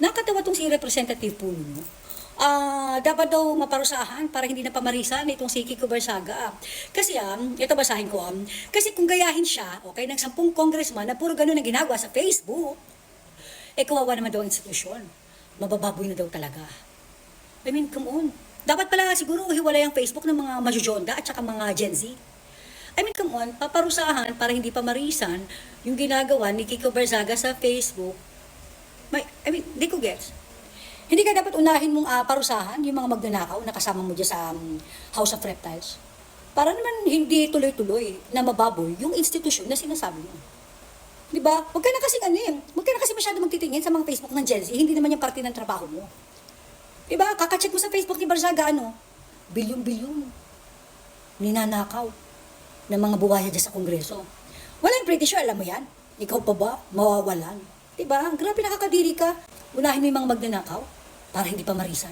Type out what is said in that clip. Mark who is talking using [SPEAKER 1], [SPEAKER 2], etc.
[SPEAKER 1] Nakakatawa tong si Representative Puno, no? Dapat daw maparusahan para hindi na pamarisan itong si Kiko Barsaga. Kasi ito basahin ko, kasi kung gayahin siya, okay, ng 10 congressman na puro ganun ang ginagawa sa Facebook, kawawa naman daw ang institusyon. Mabababoy na daw talaga. I mean, come on. Dapat pala siguro hiwalay ang Facebook ng mga majujonda at saka mga Gen Z. I mean, come on, paparusahan para hindi pamarisan yung ginagawa ni Kiko Barzaga sa Facebook. Di ko gets. Hindi ka dapat unahin mong parusahan yung mga magnanakaw na kasama mo dyan sa House of Reptiles. Para naman hindi tuloy-tuloy na mababoy yung institusyon na sinasabi mo. Diba? Huwag ka na kasi masyado magtitingin sa mga Facebook ng Gen Z. Hindi naman yung parte ng trabaho mo. Diba? Kakacheck mo sa Facebook ni Barzaga, bilyon-bilyon. Ninanakaw ng mga buwaya dyan sa Kongreso. Walang pretty sure, alam mo yan? Ikaw pa ba? Mawawalan. Diba? Grabe nakakadiri ka. Unahin mo yung mga magnanakaw para hindi pa marisan.